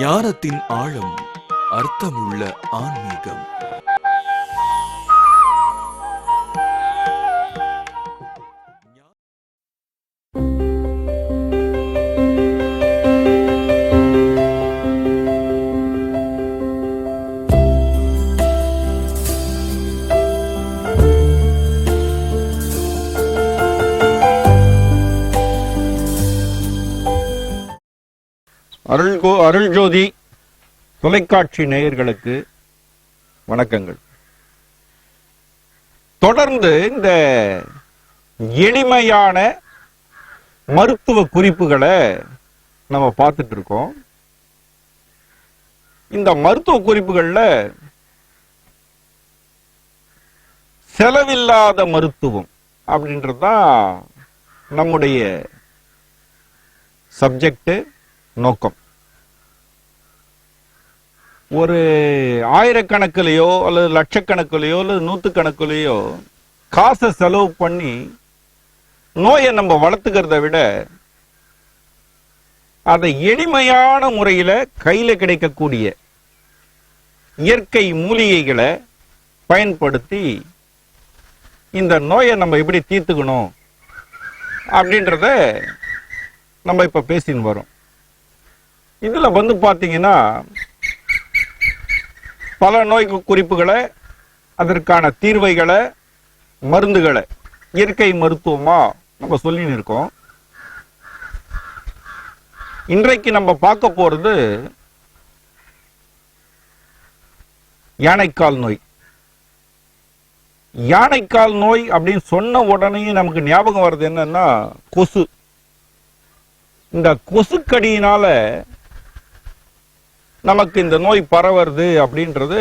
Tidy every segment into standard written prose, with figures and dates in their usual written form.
ஞானத்தின் ஆழம், அர்த்தமுள்ள ஆன்மீகம். அருள்ஜோதி தொலைக்காட்சி நேயர்களுக்கு வணக்கங்கள். தொடர்ந்து இந்த எளிமையான மருத்துவ குறிப்புகளை நம்ம பார்த்துட்டு இருக்கோம். இந்த மருத்துவ குறிப்புகள்ல செலவில்லாத மருத்துவம் அப்படின்றதுதான் நம்முடைய சப்ஜெக்ட், நோக்கம். ஒரு ஆயிரக்கணக்கிலேயோ அல்லது லட்சக்கணக்கிலேயோ அல்லது நூற்றுக்கணக்கிலேயோ காசை செலவு பண்ணி நோயை நம்ம வளர்த்துக்கிறத விட அதை எளிமையான முறையில கையில கிடைக்கக்கூடிய இயற்கை மூலிகைகளை பயன்படுத்தி இந்த நோயை நம்ம எப்படி தீர்த்துக்கணும் அப்படின்றத நம்ம இப்ப பேசின்னு வரோம். இதுல பாத்தீங்கன்னா பல நோய் குறிப்புகளை, அதற்கான தீர்வைகளை, மருந்துகளை இயற்கை மருத்துவமா நம்ம சொல்லின்னு இருக்கோம். இன்றைக்கு நம்ம பார்க்க போறது யானைக்கால் நோய். யானைக்கால் நோய் அப்படின்னு சொன்ன உடனே நமக்கு ஞாபகம் வர்றது என்னன்னா கொசு. இந்த கொசுக்கடியினால நமக்கு இந்த நோய் பரவுறது அப்படின்றது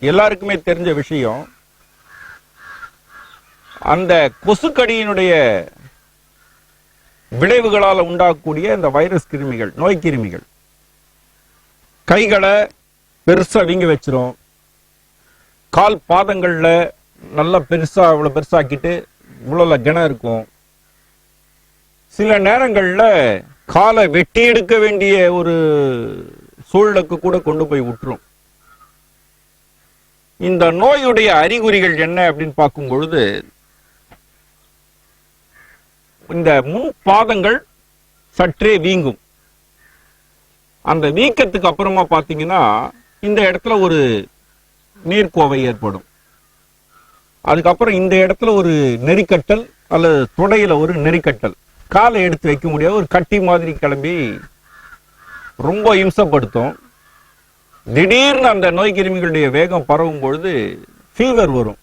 எல்லாருக்குமே தெரிஞ்ச விஷயம். அந்த கொசுக்கடியினுடைய விளைவுகளால் உண்டாகக்கூடிய இந்த வைரஸ் கிருமிகள், நோய் கிருமிகள் கைகளை பெருசா வீங்க வச்சிரும். கால் பாதங்கள்ல நல்லா பெருசா இவ்வளவு பெருசாக்கிட்டு இவ்வளவு கிணம் இருக்கும். சில நேரங்கள்ல காலை வெட்டி எடுக்க வேண்டிய ஒரு சூழலுக்கு கூட கொண்டு போய் விட்டுரும். இந்த நோயுடைய அறிகுறிகள் என்ன அப்படின்னு பார்க்கும் பொழுது, இந்த முன் பாதங்கள் சற்றே வீங்கும். அந்த வீக்கத்துக்கு அப்புறமா பாத்தீங்கன்னா இந்த இடத்துல ஒரு நீர்க்கோவை ஏற்படும். அதுக்கப்புறம் இந்த இடத்துல ஒரு நெறிக்கட்டல் அல்லது தொடையில ஒரு நெறிக்கட்டல், காலை எடுத்து வைக்க முடியாது, ஒரு கட்டி மாதிரி கிளம்பி ரொம்ப இம்சப்படுத்தும். திடீர்னு அந்த நோய் கிருமிகளுடைய வேகம் பரவும் பொழுது ஃபீவர் வரும்.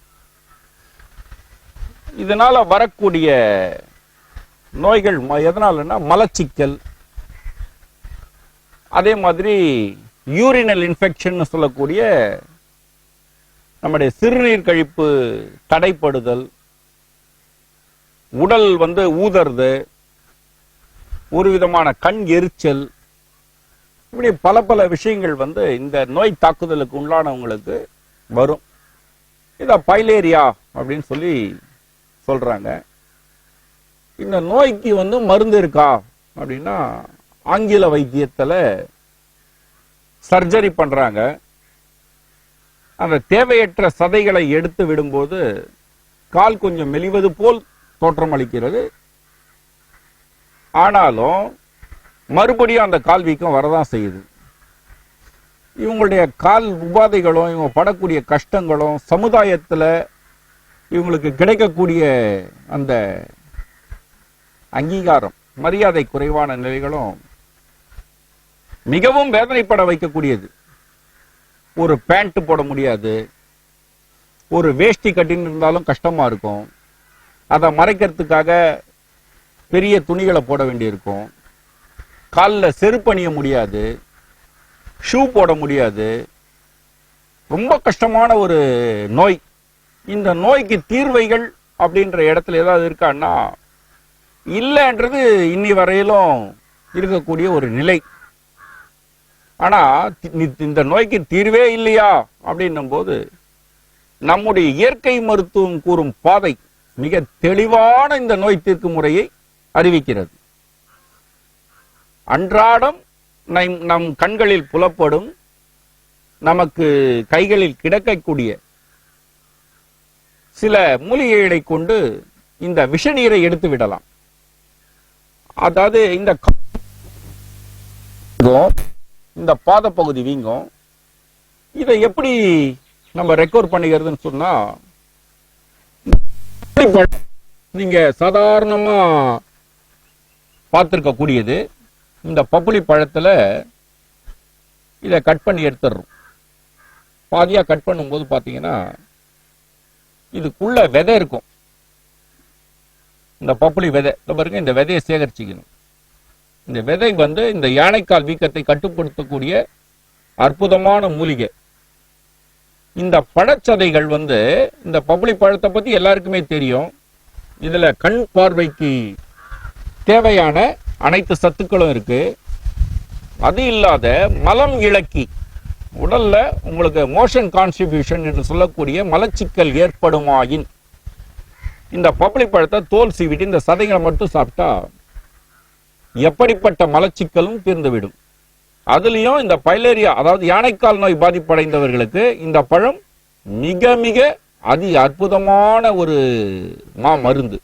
இதனால வரக்கூடிய நோய்கள் எதனாலன்னா மலச்சிக்கல், அதே மாதிரி யூரினல் இன்ஃபெக்ஷன் சொல்லக்கூடிய நம்முடைய சிறுநீர் கழிப்பு தடைப்படுதல், உடல் ஊதறது, ஒரு விதமான கண் எரிச்சல், இப்படி பல பல விஷயங்கள் இந்த நோய் தாக்குதலுக்கு உள்ளானவங்களுக்கு வரும். இத பைலேரியா அப்படின்னு சொல்லி சொல்றாங்க. இந்த நோய்க்கு மருந்து இருக்கா அப்படின்னா ஆங்கில வைத்தியத்துல சர்ஜரி பண்றாங்க. அந்த தேவையற்ற சதைகளை எடுத்து விடும்போது கால் கொஞ்சம் மெலிவது போல் தோற்றம் அளிக்கிறது. ஆனாலும் மறுபடியும் அந்த கால் வீக்கம் வரதான் செய்யுது. இவங்களுடைய கால் உபாதைகளும் இவங்க படக்கூடிய கஷ்டங்களும் சமுதாயத்துல இவங்களுக்கு கிடைக்கக்கூடிய அந்த அங்கீகாரம், மரியாதை குறைவான நிலைகளும் மிகவும் வேதனைப்பட வைக்கக்கூடியது. ஒரு பேண்ட் போட முடியாது, ஒரு வேஷ்டி கட்டின்னு இருந்தாலும் கஷ்டமா இருக்கும். அதை மறைக்கிறதுக்காக பெரிய துணிகளை போட வேண்டியிருக்கும். காலில் செருப்பு அணிய முடியாது, ஷூ போட முடியாது. ரொம்ப கஷ்டமான ஒரு நோய். இந்த நோய்க்கு தீர்வைகள் அப்படின்ற இடத்துல ஏதாவது இருக்கான்னா இல்லைன்றது இன்னி வரையிலும் இருக்கக்கூடிய ஒரு நிலை. ஆனா இந்த நோய்க்கு தீர்வே இல்லையா அப்படின்னும் போது நம்முடைய இயற்கை மருத்துவம் கூறும் பாதை மிக தெளிவான இந்த நோய் தீர்க்கும் முறையை அறிவிக்கிறது. அன்றாடம் நம் கண்களில் புலப்படும், நமக்கு கைகளில் கிடைக்கக்கூடிய சில மூலிகைகளை கொண்டு இந்த விஷ நீரை எடுத்து விடலாம். அதாவது இந்த பாத பகுதி வீங்கும். இதை எப்படி நம்ம ரெக்கவர் பண்ணிக்கிறதுன்னு சொன்னா, நீங்க சாதாரணமா பார்த்திருக்க கூடியது, இந்த பப்புளி பழத்துல இதை கட் பண்ணி எடுத்துடுறோம். பாதியா கட் பண்ணும்போது பாத்தீங்கன்னா இதுக்குள்ள விதை இருக்கும். இந்த பப்புளி விதை பாருங்க, இந்த விதையை சேகரிச்சுக்கணும். இந்த விதை இந்த யானைக்கால் வீக்கத்தை கட்டுப்படுத்தக்கூடிய அற்புதமான மூலிகை. இந்த பழச்சதைகள் இந்த பப்புளி பழத்தை பத்தி எல்லாருக்குமே தெரியும். இதுல கண் பார்வைக்கு தேவையான அனைத்து சத்துக்களும் இருக்கு. அது இல்லாத மலம் இழக்கி, உடல்ல உங்களுக்கு மோஷன் கான்ஸ்டிபியூஷன் என்று சொல்லக்கூடிய மலச்சிக்கல் ஏற்படுமாயின் இந்த பப்புளி பழத்தை தோல் சீவிட்டு இந்த சதைகளை மட்டும் சாப்பிட்டா எப்படிப்பட்ட மலச்சிக்கலும் தீர்ந்துவிடும். அதுலயும் இந்த பைலேரியா, அதாவது யானைக்கால் நோய் பாதிப்படைந்தவர்களுக்கு இந்த பழம் மிக மிக அற்புதமான ஒரு மருந்து.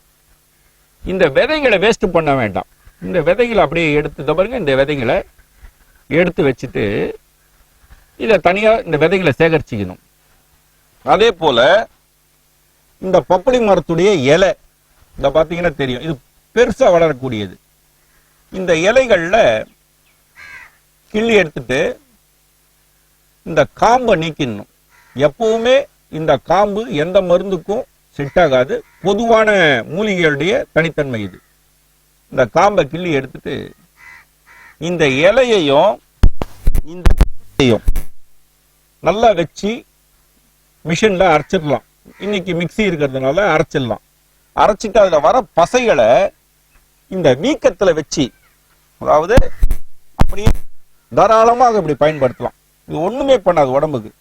இந்த விதைகளை வேஸ்ட் பண்ண வேண்டாம். இந்த விதைகளை அப்படியே எடுத்து பாருங்க, இந்த விதைகளை எடுத்து வச்சுட்டு இதை தனியா இந்த விதைகளை சேகரிச்சுக்கணும். அதே போல இந்த பப்புளி மரத்துடைய இலை, இந்த பாத்தீங்கன்னா தெரியும், இது பெருசா வளரக்கூடியது. இந்த இலைகள்ல கிள்ளி எடுத்துட்டு இந்த காம்பை நீக்கிடணும். எப்பவுமே இந்த காம்பு எந்த மருந்துக்கும் செட் ஆகாது. பொதுவான மூலிகைகளுடைய தனித்தன்மை இது. இந்த காம்பை கிள்ளி எடுத்துட்டு இந்த இலையையும் இந்த நல்லா வச்சு மிஷின்ல அரைச்சிடலாம். இன்னைக்கு மிக்சி இருக்கிறதுனால அரைச்சிடலாம். அரைச்சிட்டு அதுல வர பசைகளை இந்த வீக்கத்துல வச்சு, அதாவது அப்படியே தாராளமாக இப்படி பயன்படுத்தலாம். இது ஒண்ணுமே பண்ணாது உடம்புக்கு.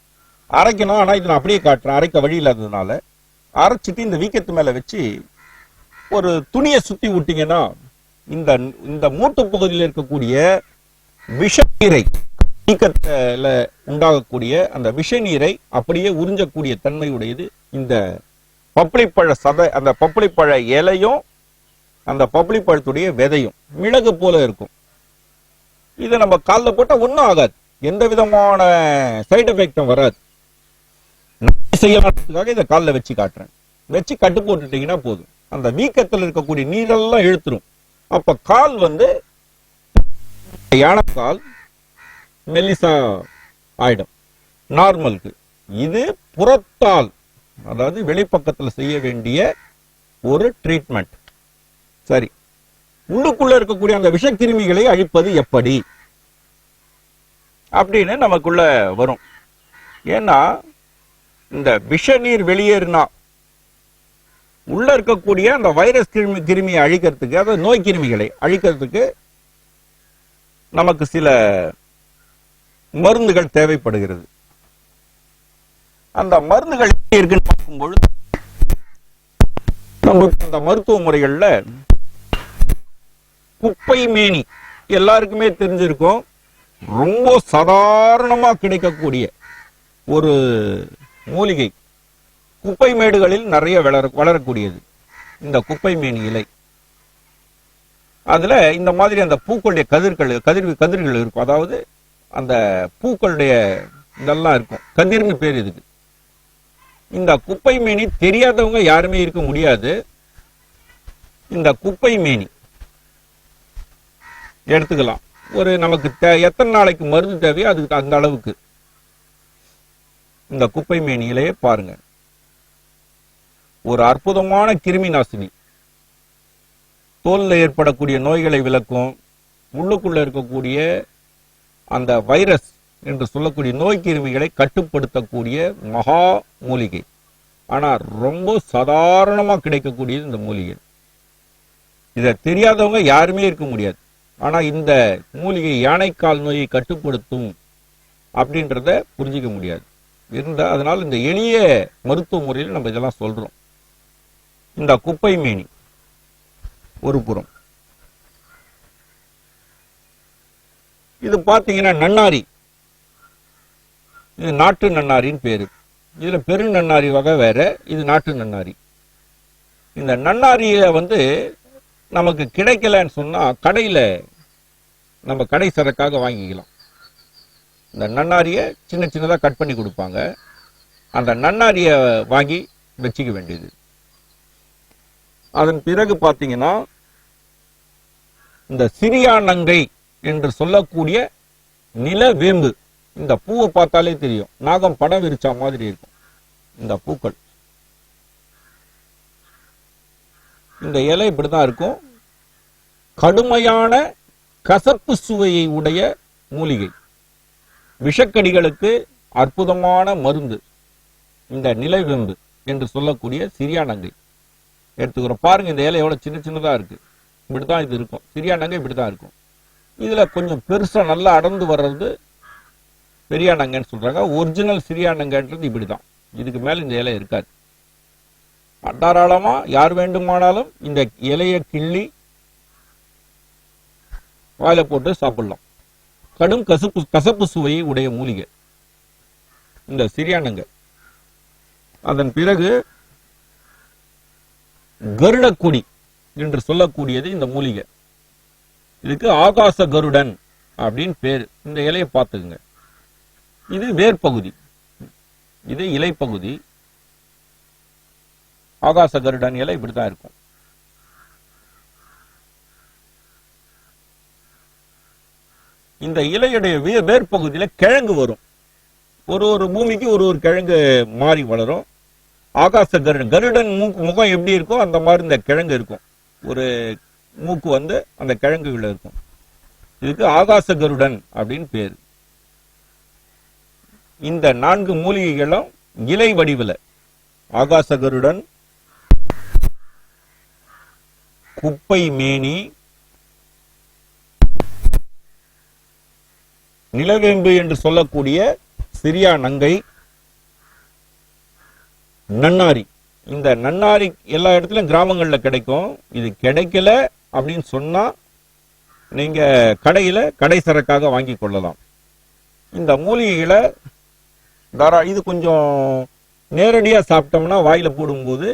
அரைக்கணும், ஆனா இது நான் அப்படியே காட்டுறேன், அரைக்க வழி இல்லாததுனால. அரைச்சிட்டு இந்த வீக்கத்து மேல வச்சு ஒரு துணியை சுத்தி விட்டீங்கன்னா இந்த மூட்டு பகுதியில் இருக்கக்கூடிய விஷ நீரை, வீக்கத்துல உண்டாகக்கூடிய அந்த விஷ நீரை அப்படியே உறிஞ்சக்கூடிய தன்மை உடையது இந்த பப்புளிப்பழ சதை. அந்த பப்புளிப்பழ இலையும் அந்த பப்புளிப்பழத்துடைய விதையும் மிளகு போல இருக்கும். இதை நம்ம காலில் போட்டா ஒன்றும் ஆகாது, எந்த விதமான சைடு எஃபெக்டும் வராது. செய்யறதுக்காக இதை காலில் வச்சு காட்டுறேன். வச்சு கட்டு போட்டுட்டீங்கன்னா போதும், அந்த வீக்கத்தில் இருக்கக்கூடிய நீரெல்லாம் இழுத்துரும். அப்ப கால் யானைக்கால் மெல்லிசா ஆயிடும் நார்மலுக்கு. இது புறத்தால், அதாவது வெளிப்பக்கத்தில் செய்ய வேண்டிய ஒரு ட்ரீட்மெண்ட். சரி, உள்ளுக்குள்ள இருக்கக்கூடிய அந்த விஷக்கிருமிகளை அழிப்பது எப்படி அப்படின்னு நமக்குள்ள வரும். ஏன்னா இந்த விஷ நீர் வெளியேறினா உள்ள இருக்கக்கூடிய அந்த வைரஸ் கிருமியை அழிக்கிறதுக்கு, அதாவது நோய் கிருமிகளை அழிக்கிறதுக்கு நமக்கு சில மருந்துகள் தேவைப்படுகிறது. அந்த மருந்துகள் இருக்குன்னு பார்க்கும்பொழுது நமக்கு அந்த மருத்துவ முறைகள்ல குப்பை மேனி எல்லாருக்குமே தெரிஞ்சிருக்கும். ரொம்ப சாதாரணமா கிடைக்கக்கூடிய ஒரு மூலிகை, குப்பை மேடுகளில் நிறைய வளரக்கூடியது இந்த குப்பை மேனி இலை. அதுல இந்த மாதிரி அந்த பூக்களுடைய கதிர்கள் இருக்கும். அதாவது அந்த பூக்களுடைய இதெல்லாம் இருக்கும், கதிர்னு பேர் இதுக்கு. இந்த குப்பை மேனி தெரியாதவங்க யாருமே இருக்க முடியாது. இந்த குப்பை மேனி எடுத்துக்கலாம். ஒரு நமக்கு எத்தனை நாளைக்கு மருந்து தேவையோ அதுக்கு அந்த அளவுக்கு இந்த குப்பை மேனியிலேயே பாருங்க, ஒரு அற்புதமான கிருமி நாசினி. தோல்ல ஏற்படக்கூடிய நோய்களை விளக்கும், உள்ளுக்குள்ள இருக்கக்கூடிய அந்த வைரஸ் என்று சொல்லக்கூடிய நோய் கிருமிகளை கட்டுப்படுத்தக்கூடிய மகா மூலிகை. ஆனா ரொம்ப சாதாரணமா கிடைக்கக்கூடியது இந்த மூலிகை. இதை தெரியாதவங்க யாருமே இருக்க முடியாது. ஆனா இந்த மூலிகை யானைக்கால் நோயை கட்டுப்படுத்தும் அப்படின்றத புரிஞ்சிக்க முடியாது இருந்தா. அதனால இந்த எளிய மருத்துவ முறையில் நம்ம இதெல்லாம் சொல்றோம். இந்த குப்பை மேனி ஒரு புறம், இது பாத்தீங்கன்னா நன்னாரி, இது நாட்டு நன்னாரின்னு பேரு. இதுல பெரு நன்னாரி வகை வேற, இது நாட்டு நன்னாரி. இந்த நன்னாரிய நமக்கு கிடைக்கலன்னு சொன்னா கடையில நம்ம கடை சரக்காக வாங்கிக்கலாம். இந்த நன்னாரிய சின்ன சின்னதா கட் பண்ணி கொடுப்பாங்க. அந்த நன்னாரிய வாங்கி வச்சுக்க வேண்டியது. அதன் பிறகு பாத்தீங்கன்னா இந்த சிறியானங்கை என்று சொல்லக்கூடிய நிலவேம்பு. இந்த பூவை பார்த்தாலே தெரியும், நாகம் படம் விரிச்சா மாதிரி இருக்கும் இந்த பூக்கள். இந்த இலை இப்படிதான் இருக்கும். கடுமையான கசப்பு சுவையை உடைய மூலிகை, விஷக்கடிகளுக்கு அற்புதமான மருந்து இந்த நிலவேம்பு என்று சொல்லக்கூடிய சிறியானங்கை எடுத்துக்கிறோம். பாருங்க இந்த இலை எவ்வளவு சின்ன சின்னதா இருக்கு. இப்படித்தான் இது இருக்கும். சிறியானங்கை இப்படித்தான் இருக்கும். இதுல கொஞ்சம் பெருசா நல்லா அடர்ந்து வர்றது பெரியானங்கன்னு சொல்றாங்க. ஒரிஜினல் சிறியானங்கன்றது இப்படிதான். இதுக்கு மேல இந்த இலை இருக்காது. தாராளமா யார் வேண்டுமானாலும் இந்த இலையை கிள்ளி வாயில போட்டு சாப்பிடலாம். கடும் கசப்பு சுவையை உடைய மூலிகை இந்த சிறியானங்கை. அதன் பிறகு கருடக்கொடி என்று சொல்லக்கூடியது இந்த மூலிகை. இதுக்கு ஆகாச கருடன் அப்படின்னு பேரு. இந்த இலையை பார்த்துக்குங்க. இது வேர்பகுதி, இது இலைப்பகுதி. ஆகாச கருடன் இலை இப்படித்தான் இருக்கும். இந்த இலையுடைய வேர்பகுதியில கிழங்கு வரும். ஒரு பூமிக்கு ஒரு கிழங்கு மாறி வளரும். ஆகாச கருடன் முகம் எப்படி இருக்கோ அந்த மாதிரி இந்த கிழங்கு இருக்கும். ஒரு மூக்கு அந்த கிழங்குகள் இருக்கும். இதுக்கு ஆகாச கருடன் அப்படின்னு பேரு. இந்த 4 மூலிகைகளும் இலை வடிவில் ஆகாச கருடன், குப்பை மேனி, நிலவேம்பு என்று சொல்லக்கூடிய சிறியானங்கை, நன்னாரி. இந்த நன்னாரி எல்லா இடத்துலயும் கிராமங்கள்ல கிடைக்கும். இது கிடைக்கல அப்படின்னு சொன்னா நீங்க கடை சரக்காக வாங்கி கொள்ளலாம். இந்த மூலிகைகளை இது கொஞ்சம் நேரடியா சாப்பிட்டோம்னா வாயில போடும்போது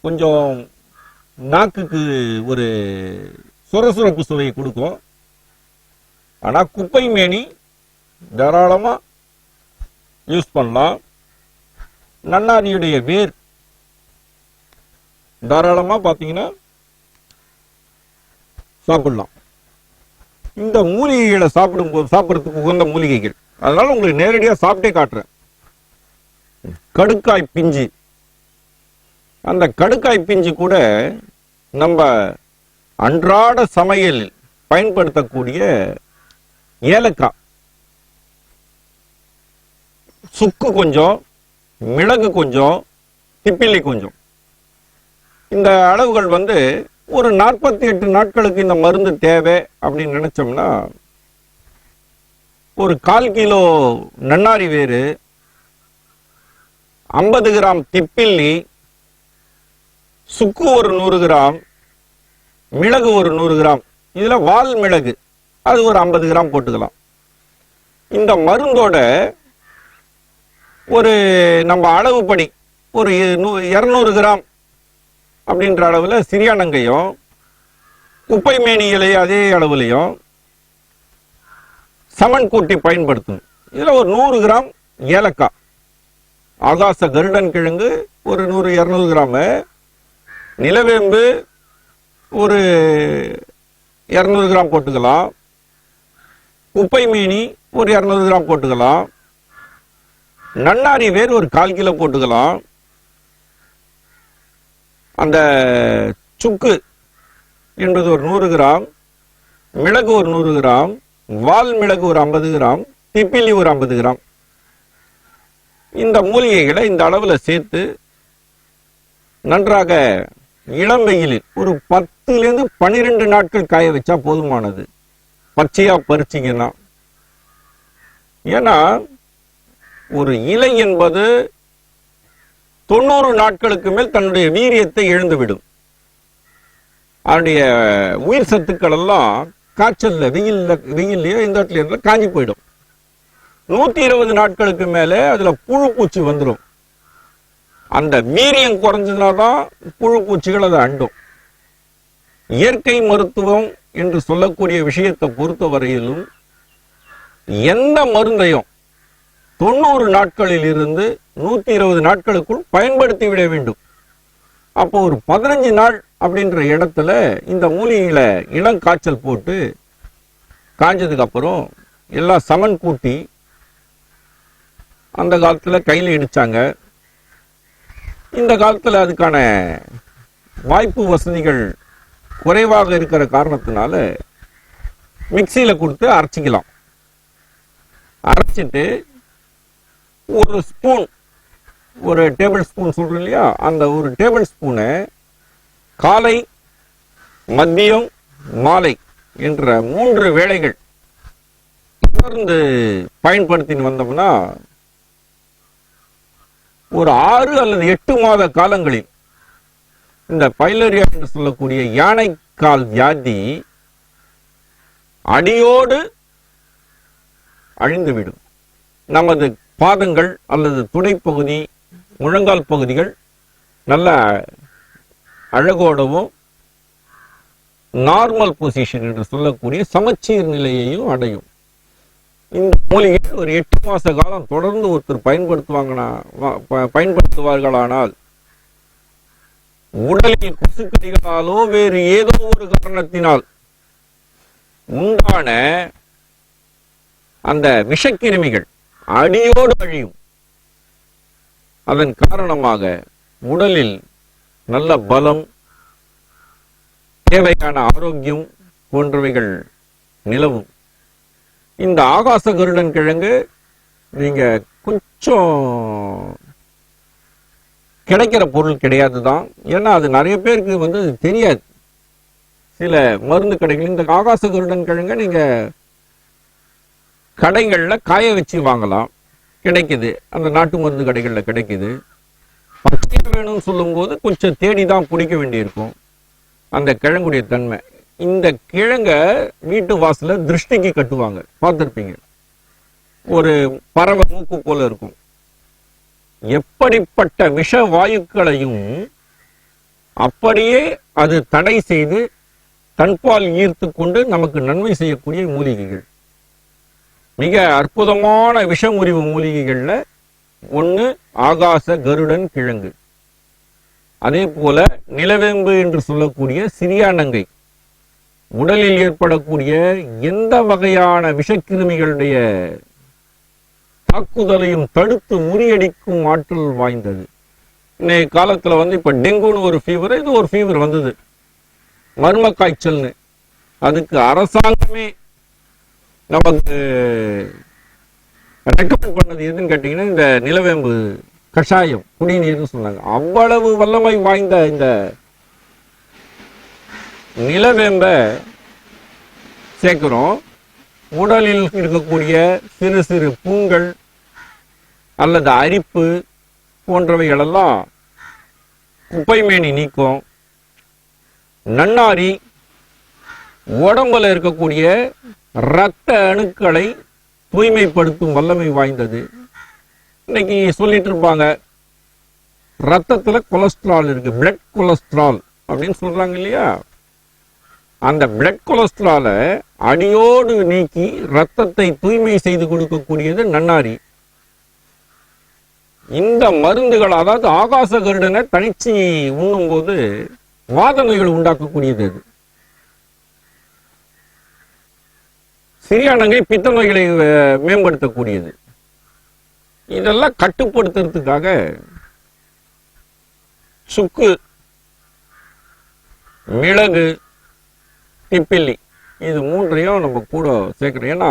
கொஞ்சம் நாக்குக்கு ஒரு சுரசுரப்பு சுவையை கொடுக்கும். ஆனா குப்பை மேனி தாராளமா யூஸ் பண்ணலாம். நன்னாரியுடைய வேர் தாராளமா பாத்தீங்கன்னா சாப்பிடலாம். இந்த மூலிகைகளை சாப்பிடுறதுக்கு உகந்த மூலிகைகள். அதனால உங்களுக்கு நேரடியா சாப்பிட்டே காட்டுறேன். கடுக்காய் பிஞ்சு. அந்த கடுக்காய் பிஞ்சு கூட நம்ம அன்றாட சமையல் பயன்படுத்தக்கூடிய ஏலக்காய், சுக்கு கொஞ்சம், மிளகு கொஞ்சம், திப்பிலி கொஞ்சம். இந்த அளவுகள் ஒரு 48 நாட்களுக்கு இந்த மருந்து தேவை அப்படின்னு நினைச்சோம்னா ஒரு 1/4 கிலோ நன்னாரி வேறு, 50 கிராம் திப்பில்லி, சுக்கு ஒரு 100 கிராம், மிளகு ஒரு 100 கிராம், இதுல வால் மிளகு அது ஒரு 50 கிராம் போட்டுக்கலாம். இந்த மருந்தோட ஒரு நம்ம அளவுப்படி ஒரு 200 கிராம் அப்படின்ற அளவுல சிறியானங்கையும், குப்பை மேனி இலை அதே அளவுலையும் சமன் கூட்டி பயன்படுத்தணும். இதுல ஒரு 100 கிராம் ஏலக்காய், ஆகாச கருடன் கிழங்கு ஒரு 100-200 கிராம், நிலவேம்பு ஒரு 200 கிராம் போட்டுக்கலாம், குப்பை மேனி ஒரு 200 கிராம் போட்டுக்கலாம், நன்னாரி வேறு ஒரு 1/4 கிலோ போட்டுக்கலாம், அந்த சுக்கு என்பது ஒரு 100 கிராம், மிளகு ஒரு 100 கிராம், வால் மிளகு ஒரு 50 கிராம், திப்பிலி ஒரு 50 கிராம். இந்த மூலிகைகளை இந்த அளவுல சேர்த்து நன்றாக இளம் வெயிலில் ஒரு 10 to 12 நாட்கள் காய வச்சா போதுமானது. பச்சையா பறிச்சிங்கன்னா. ஏன்னா ஒரு இலை என்பது 90 நாட்களுக்கு மேல் தன்னுடைய வீரியத்தை இழந்துவிடும். அதனுடைய உயிர் சத்துக்கள் எல்லாம் காய்ச்சல்ல வெயில்லையோ எந்த இடத்துல இருந்தாலும் காஞ்சி போயிடும். 120 நாட்களுக்கு மேல அதுல புழு பூச்சி வந்துடும். அந்த வீரியம் குறைஞ்சதுனாதான் புழு பூச்சிகள் அதை அண்டும். இயற்கை மருத்துவம் என்று சொல்லக்கூடிய விஷயத்தை பொறுத்த வரையிலும் எந்த மருந்தையும் 90 நாட்களில் இருந்து 120 நாட்களுக்குள் பயன்படுத்தி விட வேண்டும். அப்போ ஒரு 15 நாள் அப்படின்ற இடத்துல இந்த மூலிகையில இளம் காய்ச்சல் போட்டு காஞ்சதுக்கு அப்புறம் எல்லாம் சமன் கூட்டி அந்த காலத்துல கையில இடிச்சாங்க. இந்த காலத்துல அதுக்கான வாய்ப்பு வசதிகள் குறைவாக இருக்கிற காரணத்தினால மிக்சியில கொடுத்து அரைச்சிக்கலாம். அரைச்சிட்டு ஒரு ஸ்பூன், ஒரு டேபிள் ஸ்பூன் சொல்றோம் இல்லையா, அந்த ஒரு டேபிள் ஸ்பூனை காலை, மதியம், மாலை என்ற 3 வேளைகள் தொடர்ந்து பயன்படுத்தின்னு வந்தோம்னா ஒரு 6 அல்லது 8 மாத காலங்களில் இந்த பைலரியா என்று சொல்லக்கூடிய யானைக்கால் வியாதி அடியோடு அழிந்துவிடும். நமது பாதங்கள் அல்லது துடைப்பகுதி, முழங்கால் பகுதிகள் நல்ல அழகோடவும் நார்மல் பொசிஷன் என்று சொல்லக்கூடிய சமச்சீர் நிலையையும் அடையும். இந்த மூலிகை ஒரு 8 மாச காலம் தொடர்ந்து ஒருத்தர் பயன்படுத்துவார்களானால் உடலில் கொசுக்கடிகளாலோ வேறு ஏதோ ஒரு காரணத்தினால் உண்டான அந்த விஷக்கிருமிகள் அடியோடு அழியும். அதன் காரணமாக உடலில் நல்ல பலம், தேவையான ஆரோக்கியம் போன்றவைகள் நிலவும். இந்த ஆகாச கருடன் கிழங்கு நீங்க கொஞ்சம் கிடைக்கிற பொருள் கிடையாதுதான். ஏன்னா அது நிறைய பேருக்கு தெரியாது. சில மருந்து கடைகள் இந்த ஆகாச கருடன் கிழங்க நீங்க கடைகள்ல காய வச்சு வாங்கலாம், கிடைக்குது. அந்த நாட்டு மருந்து கடைகள்ல கிடைக்குது. பச்சையா வேணும்னு சொல்லும் போது கொஞ்சம் தேடிதான் பிடிக்க வேண்டியிருக்கும் அந்த கிழங்குடைய தன்மை. இந்த கிழங்க வீட்டு வாசல திருஷ்டிக்கு கட்டுவாங்க, பார்த்திருப்பீங்க. ஒரு பறவை மூக்கு போல இருக்கும். எப்படிப்பட்ட விஷ வாயுக்களையும் அப்படியே அது தடை செய்து தன்பால் ஈர்த்து கொண்டு நமக்கு நன்மை செய்யக்கூடிய மூலிகைகள். மிக அற்புதமான விஷமுறிவு மூலிகைகள்ல ஒண்ணு ஆகாச கருடன் கிழங்கு. அதே போல நிலவேம்பு என்று சொல்லக்கூடிய சிறியானங்கை உடலில் ஏற்படக்கூடிய எந்த வகையான விஷக்கிருமிகளுடைய தாக்குதலையும் தடுத்து முறியடிக்கும் ஆற்றல் வாய்ந்தது. இன்னைய காலத்துல இப்ப டெங்குன்னு ஒரு ஃபீவர், இது ஒரு ஃபீவர் வந்தது, மர்ம காய்ச்சல்னு. அதுக்கு அரசாங்கமே நமக்கு ரெக்கமெண்ட் பண்ணது எதுன்னு கேட்டீங்கன்னா இந்த நிலவேம்பு கஷாயம், குடிநீர்னு சொன்னாங்க. அவ்வளவு வல்லமை வாய்ந்த இந்த நிலவேம்ப சேர்க்கிறோம். உடலில் இருக்கக்கூடிய சிறு சிறு புண்கள் அல்லது அரிப்பு போன்றவைகளெல்லாம் குப்பைமேனி நீக்கும். நன்னாரி உடம்புல இருக்கக்கூடிய இரத்த அணுக்களை தூய்மைப்படுத்தும் வல்லமை வாய்ந்தது. இன்னைக்கு சொல்லிட்டு இருப்பாங்க ரத்தத்துல கொலஸ்ட்ரால் இருக்கு, பிளட் கொலஸ்ட்ரால் அப்படின்னு சொல்றாங்க இல்லையா. அந்த பிளட் கொலஸ்ட்ராலை அடியோடு நீக்கி ரத்தத்தை தூய்மை செய்து கொடுக்கக்கூடியது நன்னாரி. இந்த மருந்துகள், அதாவது ஆகாச கருடனை தனிச்சு உண்ணும் போது வாத நோய்கள் உண்டாக்கக்கூடியது. அது சிறியானங்கை பித்த நோய்களை மேம்படுத்தக்கூடியது. இதெல்லாம் கட்டுப்படுத்துறதுக்காக சுக்கு, மிளகு, திப்பிலி இது 3ஐயும் நம்ம கூட சேர்க்கிறோம். ஏன்னா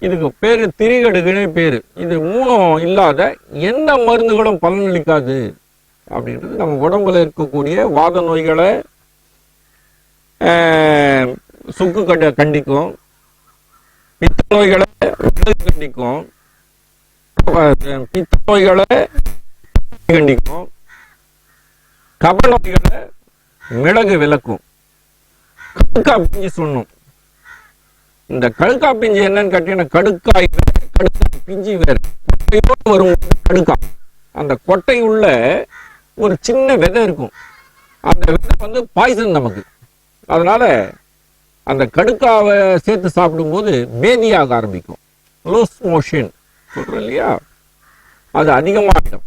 இதுக்கு பேரு திரிகடுகுனே பேரு. இது 3ம் இல்லாத எந்த மருந்துகளும் பலனளிக்காது அப்படின்றது நம்ம உடம்புல இருக்கக்கூடிய வாத நோய்களை சுக்கு கண்டிக்கும், பித்த நோய்களை கண்டிக்கும், பித்த நோய்களை கண்டிக்கும், கப நோய்களை மிளகு விளக்கும். கடுக்கா பிஞ்சு சொன்னோம். இந்த கடுக்கா பிஞ்சு என்னன்னு கேட்டீங்கன்னா, கடுக்காய் வேற, கடுக்காய் பிஞ்சு வேற. கொட்டையோடு வரும் கடுக்கா. அந்த கொட்டை உள்ள ஒரு சின்ன விதை இருக்கும். அந்த விதை வந்து பாய்சன் நமக்கு. அதனால அந்த கடுக்காவை சேர்த்து சாப்பிடும்போது பேதியாக ஆரம்பிக்கும். லூஸ் மோஷன் சொல்றோம் இல்லையா, அது அதிகமாகிடும்.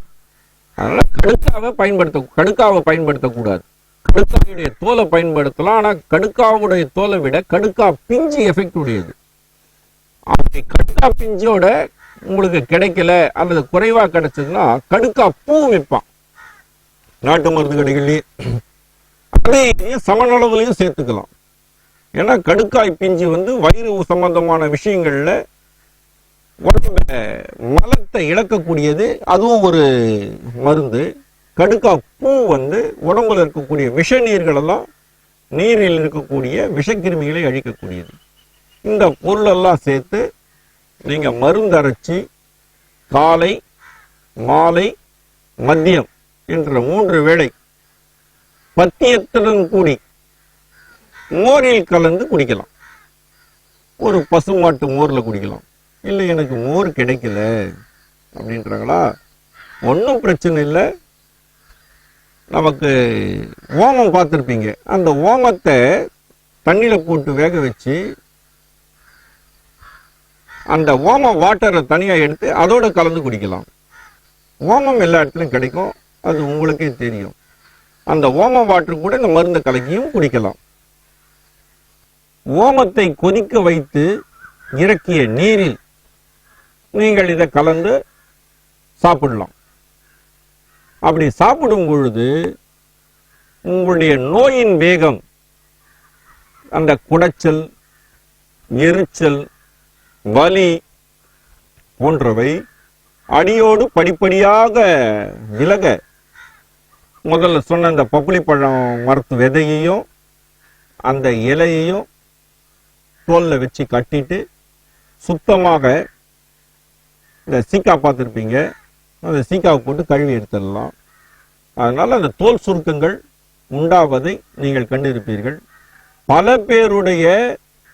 அதனால கடுக்காவை பயன்படுத்தக்கூடாது. கடுக்காவுடைய தோலை பயன்படுத்தலாம். ஆனா கடுக்காவுடைய தோலை விட கடுக்கா பிஞ்சு எஃபெக்ட் உடையது. அப்படி கடுக்கா பிஞ்சோட உங்களுக்கு கிடைக்கல அல்லது குறைவா கிடைச்சதுன்னா கடுக்கா பூ வைப்பான் நாட்டு மருந்து கடைகள்லயே. அதையும் சமநளவுலையும் சேர்த்துக்கலாம். ஏன்னா கடுக்காய் பிஞ்சு வந்து வயிறு சம்பந்தமான விஷயங்கள்ல உடம்ப மலத்தை இழக்கக்கூடியது, அதுவும் ஒரு மருந்து. கடுக்கா பூ வந்து உடம்புல இருக்கக்கூடிய விஷ நீர்கள் எல்லாம், நீரில் இருக்கக்கூடிய விஷக்கிருமிகளை அழிக்கக்கூடியது. இந்த பொருளெல்லாம் சேர்த்து நீங்க மருந்து அரைச்சி காலை மாலை மதியம் என்ற 3 வேளை பத்தியத்துடன் கூடி மோரில் கலந்து குடிக்கலாம். ஒரு பசுமாட்டு மோர்ல குடிக்கலாம். இல்லை எனக்கு மோர் கிடைக்கல அப்படின்றாங்களா, ஒன்றும் பிரச்சனை இல்லை. நமக்கு ஓமம் பார்த்துருப்பீங்க. அந்த ஓமத்தை தண்ணியில போட்டு வேக வச்சு அந்த ஓம வாட்டரை தனியா எடுத்து அதோட கலந்து குடிக்கலாம். ஓமம் எல்லா இடத்துலையும் கிடைக்கும், அது உங்களுக்கே தெரியும். அந்த ஓம வாட்டர் கூட இந்த மருந்து கலக்கியும் குடிக்கலாம். ஓமத்தை கொதிக்க வைத்து இறக்கிய நீரில் நீங்கள் இதை கலந்து சாப்பிடலாம். அப்படி சாப்பிடும் பொழுது உங்களுடைய நோயின் வேகம், அந்த குடைச்சல், எரிச்சல், வலி போன்றவை அடியோடு படிப்படியாக விலக, முதல்ல சொன்ன அந்த பப்புளி பழம் மரத்து விதையையும் அந்த இலையையும் தோல்ல வச்சு கட்டிட்டு சுத்தமாக இந்த சீக்கா பார்த்துருப்பீங்க, அந்த சீக்காவை போட்டு கழுவி எடுத்துடலாம். அதனால அந்த தோல் சுருக்கங்கள் உண்டாவதை நீங்கள் கண்டிருப்பீர்கள். பல பேருடைய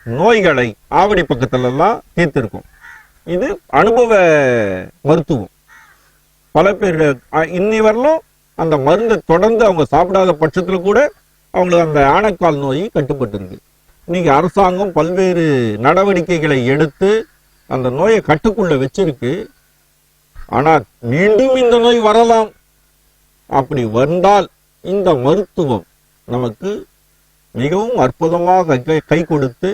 நோய்களை ஆவடி பக்கத்துலலாம் தீர்த்திருக்கும். இது அனுபவ மருத்துவம். பல பேர் இன்னி வரலும் அந்த மருந்தை தொடர்ந்து அவங்க சாப்பிடாத பட்சத்தில் கூட அவங்களுக்கு அந்த ஆனைக்கால் நோய் கட்டுப்பட்டு இருக்கு. இன்னைக்கு அரசாங்கம் பல்வேறு நடவடிக்கைகளை எடுத்து அந்த நோயை கட்டுக்குள்ள வச்சிருக்கு. ஆனா மீண்டும் இந்த நோய் வரலாம். அப்படி வந்தால் இந்த மருத்துவம் நமக்கு மிகவும் அற்புதமாக கை கொடுத்து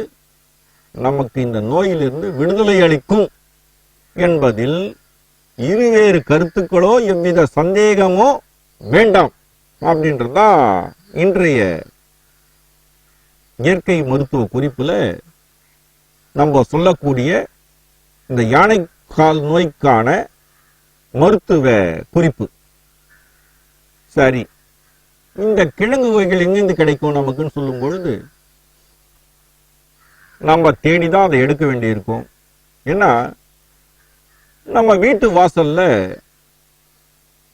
நமக்கு இந்த நோயிலிருந்து விடுதலை அளிக்கும் என்பதில் இருவேறு கருத்துக்களோ எவ்வித சந்தேகமோ வேண்டாம். அப்படின்றதுதான் இன்றைய இயற்கை மருத்துவ குறிப்புல நம்ம சொல்லக்கூடிய இந்த யானைக்கால் நோய்க்கான மருத்துவ குறிப்பு. சரி, இந்த கிழங்கு வகைகள் எங்கிருந்து கிடைக்கும் நமக்குன்னு சொல்லும் பொழுது நம்ம தேடிதான் அதை எடுக்க வேண்டியிருக்கும். ஏன்னா நம்ம வீட்டு வாசல்ல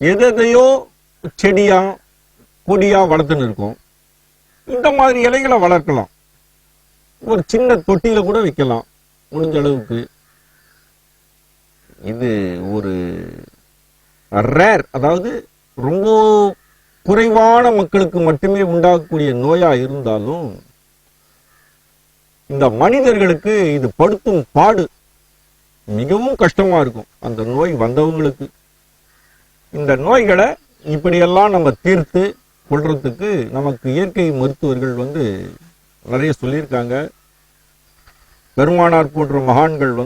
எதையோ செடியா கொடியா வளர்த்துன்னு இருக்கும். இந்த மாதிரி இலைகளை வளர்க்கலாம். ஒரு சின்ன தொட்டியில கூட வைக்கலாம் முடிஞ்ச அளவுக்கு. இது ஒரு ரேர், அதாவது ரொம்ப குறைவான மக்களுக்கு மட்டுமே உண்டாகக்கூடிய நோயா இருந்தாலும் இந்த மனிதர்களுக்கு இது படுத்தும் பாடு மிகவும் கஷ்டமா இருக்கும். அந்த நோய் வந்தவங்களுக்கு இந்த நோய்களை இப்படியெல்லாம் நம்ம தீர்த்து கொள்றதுக்கு நமக்கு இயற்கை மருத்துவர்கள் நிறைய சொல்லியிருக்காங்க. பெருமானார் போன்ற மகான்கள்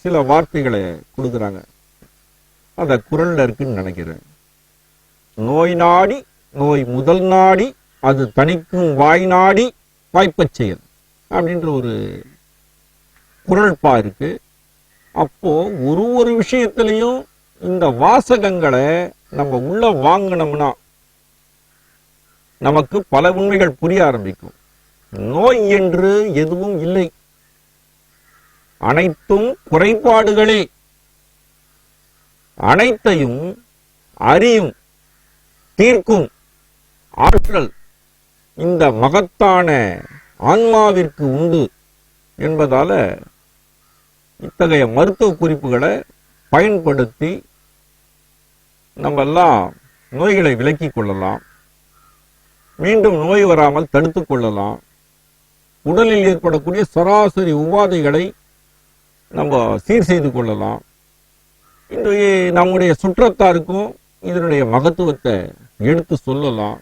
சில வார்த்தைகளை கொடுக்குறாங்க. அந்த குரல்ல இருக்குன்னு நினைக்கிறேன். நோய் நாடி நோய் முதல் நாடி அது தணிக்கும் வாய் நாடி வாய்ப்பச் செயல் அப்படின்ற ஒரு குரல்பா இருக்கு. அப்போ ஒரு விஷயத்திலையும் இந்த வாசகங்களை நம்ம உள்ள வாங்கினோம்னா நமக்கு பல உண்மைகள் புரிய ஆரம்பிக்கும். நோய் என்று எதுவும் இல்லை, அனைத்தும் குறைபாடுகளே. அனைத்தையும் அறியும் தீர்க்கும் ஆற்றல் இந்த மகத்தான ஆன்மாவிற்கு உண்டு என்பதால இத்தகைய மருத்துவ குறிப்புகளை பயன்படுத்தி நம்ம எல்லாம் நோய்களை விலக்கிக் கொள்ளலாம், மீண்டும் நோய் வராமல் தடுத்துக் கொள்ளலாம், உடலில் ஏற்படக்கூடிய சராசரி உபாதைகளை நம்ம சீர் செய்து கொள்ளலாம். இன்றைய நம்முடைய சுற்றத்தாருக்கும் இதனுடைய மகத்துவத்தை எடுத்து சொல்லலாம்.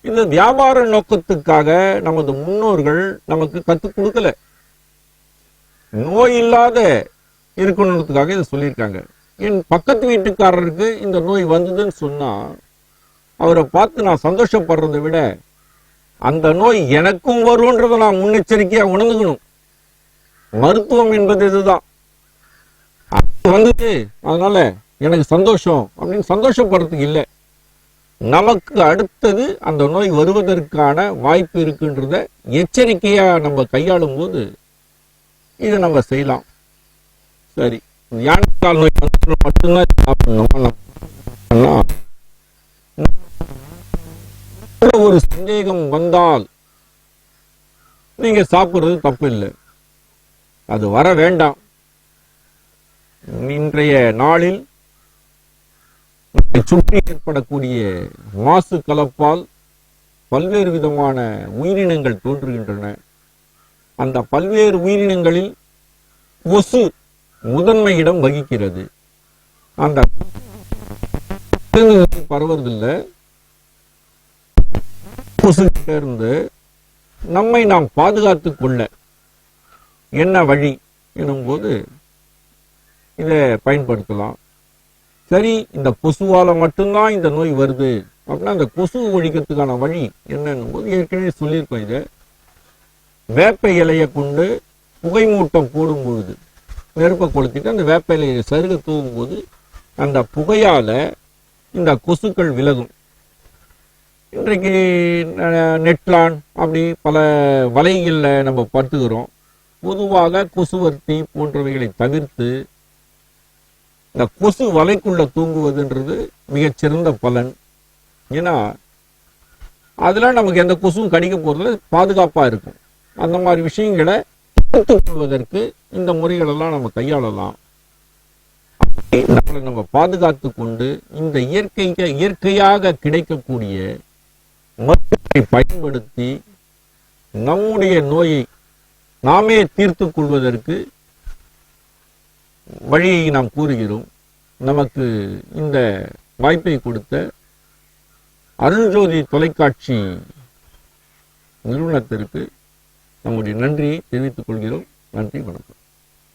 இந்த வியாபார நோக்கத்துக்காக நமது முன்னோர்கள் நமக்கு கற்றுக் கொடுக்கல, நோய் இல்லாத இருக்கணுன்றதுக்காக இதை சொல்லியிருக்காங்க. என் பக்கத்து வீட்டுக்காரருக்கு இந்த நோய் வந்ததுன்னு சொன்னா அவரை பார்த்து நான் சந்தோஷப்படுறதை விட அந்த நோய் எனக்கும் வரும்ன்றதை நான் முன்னெச்சரிக்கையா உணர்ந்துக்கணும். மருத்துவம் என்பது இதுதான். வந்தது அதனால எனக்கு சந்தோஷம் அப்படின்னு சந்தோஷப்படுறதுக்கு இல்லை, நமக்கு அடுத்தது அந்த நோய் வருவதற்கான வாய்ப்பு இருக்குன்றத எச்சரிக்கையா நம்ம கையாளும் போது இதை நம்ம செய்யலாம். சரி, யானைக்கால் நோய் மட்டும்தான் சாப்பிடணும். ஒரு சந்தேகம் வந்தால் நீங்க சாப்பிடுறது தப்பு இல்லை, அது வர வேண்டாம். இன்றைய நாளில் சுற்றி ஏற்படக்கூடிய மாசு கலப்பால் பல்வேறு விதமான உயிரினங்கள் தோன்றுகின்றன. அந்த பல்வேறு உயிரினங்களில் கொசு முதன்மை இடம் வகிக்கிறது. அந்த பரவதில்லை, கொசுகிட்ட இருந்து நம்மை நாம் பாதுகாத்துக் கொள்ள என்ன வழி எனும்போது இதை பயன்படுத்தலாம். சரி, இந்த கொசுவால மட்டும்தான் இந்த நோய் வருது அப்படின்னா அந்த கொசு ஒழிக்கிறதுக்கான வழி என்னன்னும் போது ஏற்கனவே சொல்லியிருக்கோம். இதை வேப்ப இலையை கொண்டு புகை மூட்டம் போடும் பொழுது நெருப்பை கொளுத்திட்டு அந்த வேப்ப இலையை சருக தூவும் போது அந்த புகையால இந்த கொசுக்கள் விலகும். இன்றைக்கு நெட்லான் அப்படி பல வலைகளில் நம்ம பட்டுகிறோம். பொதுவாக கொசுவர்த்தி போன்றவைகளை தவிர்த்து இந்த கொசு வலைக்குள்ள தூங்குவதுன்றது மிகச்சிறந்த பலன். ஏன்னா அதெல்லாம் நமக்கு எந்த கொசுவும் கடிக்க போறதுல பாதுகாப்பா இருக்கும். அந்த மாதிரி விஷயங்களை தடுத்துக் கொள்வதற்கு இந்த முறைகளெல்லாம் நம்ம கையாளலாம். நம்மளை நம்ம பாதுகாத்து கொண்டு இந்த இயற்கையாக கிடைக்கக்கூடிய மருத்துவத்தை பயன்படுத்தி நம்முடைய நோயை நாமே தீர்த்துக் கொள்வதற்கு வழியை நாம் கூறுகிறோம். நமக்கு இந்த வாய்ப்பை கொடுத்த அருள்ஜோதி தொலைக்காட்சி நிறுவனத்திற்கு நம்முடைய நன்றியை தெரிவித்துக் கொள்கிறோம். நன்றி, வணக்கம்.